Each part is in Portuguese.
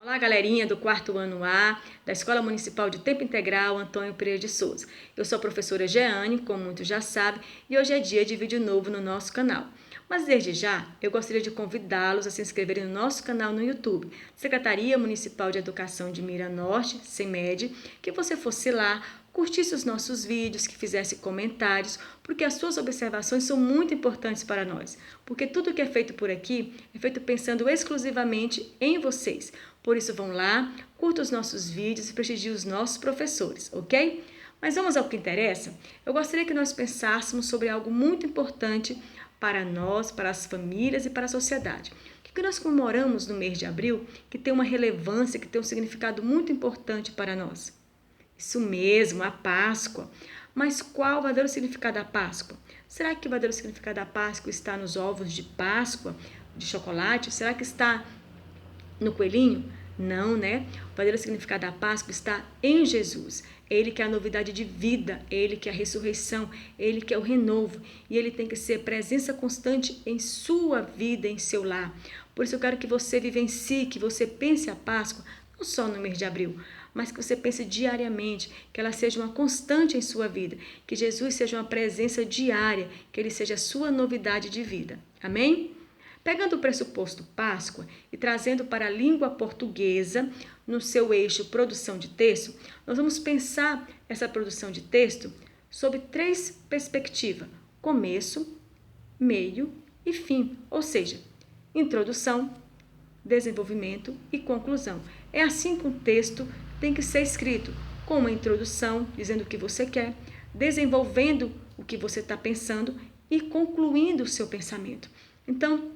Olá, galerinha do quarto ano A, da Escola Municipal de Tempo Integral Antônio Pereira de Souza. Eu sou a professora Jeane, como muitos já sabem, e hoje é dia de vídeo novo no nosso canal. Mas desde já, eu gostaria de convidá-los a se inscreverem no nosso canal no YouTube, Secretaria Municipal de Educação de Mira Norte, SEMED, que você fosse lá, curtisse os nossos vídeos, que fizesse comentários, porque as suas observações são muito importantes para nós, porque tudo que é feito por aqui é feito pensando exclusivamente em vocês. Por isso vão lá, curtam os nossos vídeos e prestigiem os nossos professores, ok? Mas vamos ao que interessa? Eu gostaria que nós pensássemos sobre algo muito importante para nós, para as famílias e para a sociedade. O que nós comemoramos no mês de abril que tem uma relevância, que tem um significado muito importante para nós? Isso mesmo, a Páscoa. Mas qual o verdadeiro significado da Páscoa? Será que o verdadeiro significado da Páscoa está nos ovos de Páscoa, de chocolate? Será que está no coelhinho? Não, né? O verdadeiro significado da Páscoa está em Jesus. Ele que é a novidade de vida, Ele que é a ressurreição, Ele que é o renovo. E Ele tem que ser presença constante em sua vida, em seu lar. Por isso eu quero que você vivencie, que você pense a Páscoa, não só no mês de abril, mas que você pense diariamente, que ela seja uma constante em sua vida, que Jesus seja uma presença diária, que Ele seja a sua novidade de vida. Amém? Pegando o pressuposto Páscoa e trazendo para a língua portuguesa, no seu eixo produção de texto, nós vamos pensar essa produção de texto sob 3 perspectivas: começo, meio e fim, ou seja, introdução, desenvolvimento e conclusão. É assim que um texto tem que ser escrito, com uma introdução, dizendo o que você quer, desenvolvendo o que você está pensando e concluindo o seu pensamento. Então,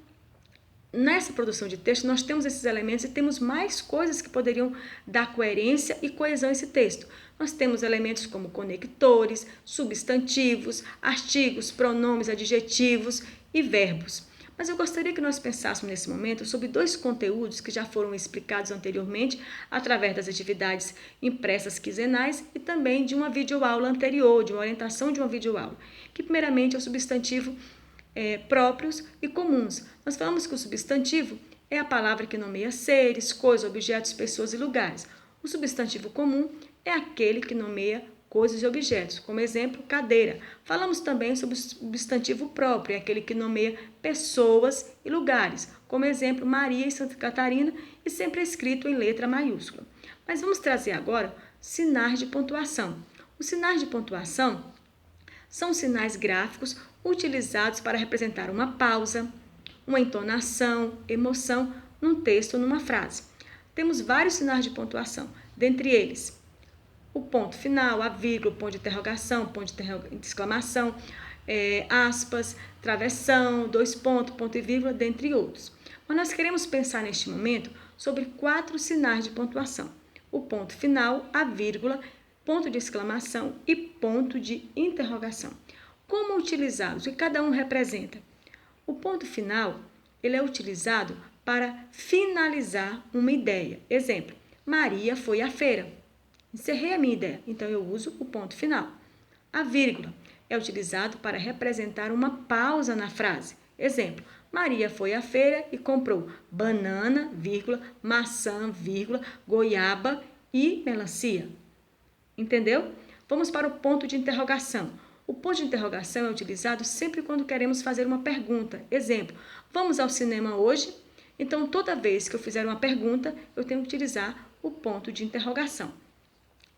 nessa produção de texto, nós temos esses elementos e temos mais coisas que poderiam dar coerência e coesão a esse texto. Nós temos elementos como conectores, substantivos, artigos, pronomes, adjetivos e verbos. Mas eu gostaria que nós pensássemos nesse momento sobre 2 conteúdos que já foram explicados anteriormente através das atividades impressas quinzenais e também de uma videoaula anterior, de uma orientação de uma videoaula, que primeiramente é o substantivo próprios e comuns. Nós falamos que o substantivo é a palavra que nomeia seres, coisas, objetos, pessoas e lugares. O substantivo comum é aquele que nomeia coisas e objetos, como exemplo, cadeira. Falamos também sobre o substantivo próprio, é aquele que nomeia pessoas e lugares, como exemplo, Maria e Santa Catarina, e sempre escrito em letra maiúscula. Mas vamos trazer agora sinais de pontuação. Os sinais de pontuação são sinais gráficos utilizados para representar uma pausa, uma entonação, emoção num texto ou numa frase. Temos vários sinais de pontuação, dentre eles o ponto final, a vírgula, o ponto de interrogação, ponto de exclamação, aspas, travessão, 2 pontos, ponto e vírgula, dentre outros. Mas nós queremos pensar neste momento sobre 4 sinais de pontuação: o ponto final, a vírgula, ponto de exclamação e ponto de interrogação. Como utilizá-los? O que cada um representa? O ponto final, ele é utilizado para finalizar uma ideia. Exemplo, Maria foi à feira. Encerrei a minha ideia, então eu uso o ponto final. A vírgula é utilizado para representar uma pausa na frase. Exemplo, Maria foi à feira e comprou banana, vírgula, maçã, vírgula, goiaba e melancia. Entendeu? Vamos para o ponto de interrogação. O ponto de interrogação é utilizado sempre quando queremos fazer uma pergunta. Exemplo, vamos ao cinema hoje? Então, toda vez que eu fizer uma pergunta, eu tenho que utilizar o ponto de interrogação.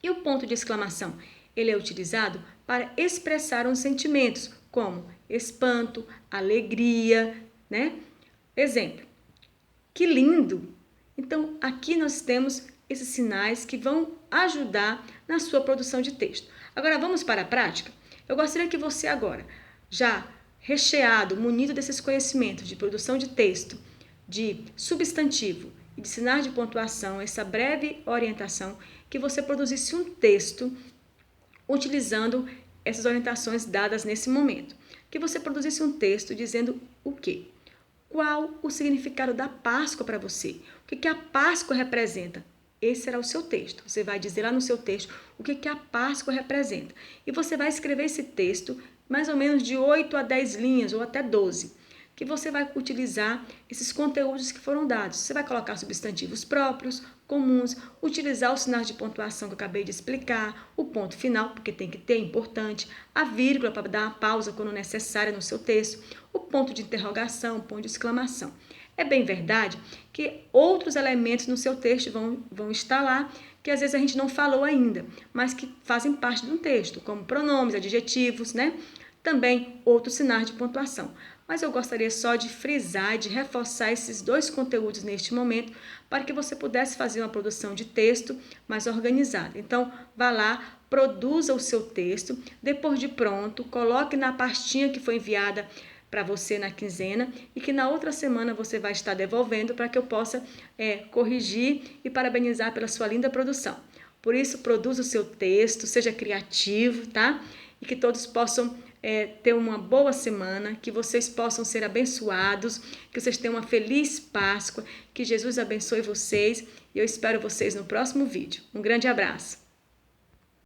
E o ponto de exclamação? Ele é utilizado para expressar uns sentimentos, como espanto, alegria, né? Exemplo, que lindo! Então, aqui nós temos esses sinais que vão ajudar na sua produção de texto. Agora, vamos para a prática? Eu gostaria que você agora, já recheado, munido desses conhecimentos de produção de texto, de substantivo e de sinais de pontuação, essa breve orientação, que você produzisse um texto utilizando essas orientações dadas nesse momento. Que você produzisse um texto dizendo o quê? Qual o significado da Páscoa para você? O que a Páscoa representa? Esse será o seu texto. Você vai dizer lá no seu texto o que a Páscoa representa. E você vai escrever esse texto mais ou menos de 8 a 10 linhas ou até 12. que você vai utilizar esses conteúdos que foram dados. Você vai colocar substantivos próprios, comuns, utilizar os sinais de pontuação que eu acabei de explicar, o ponto final, porque tem que ter, importante, a vírgula para dar uma pausa quando necessária no seu texto, o ponto de interrogação, o ponto de exclamação. É bem verdade que outros elementos no seu texto vão estar lá, que às vezes a gente não falou ainda, mas que fazem parte de um texto, como pronomes, adjetivos, né? Também outros sinais de pontuação. Mas eu gostaria só de frisar, de reforçar esses dois conteúdos neste momento, para que você pudesse fazer uma produção de texto mais organizada. Então, vá lá, produza o seu texto, depois de pronto, coloque na pastinha que foi enviada para você na quinzena e que na outra semana você vai estar devolvendo para que eu possa corrigir e parabenizar pela sua linda produção. Por isso, produza o seu texto, seja criativo, tá? E que todos possam ter uma boa semana, que vocês possam ser abençoados, que vocês tenham uma feliz Páscoa, que Jesus abençoe vocês e eu espero vocês no próximo vídeo. Um grande abraço!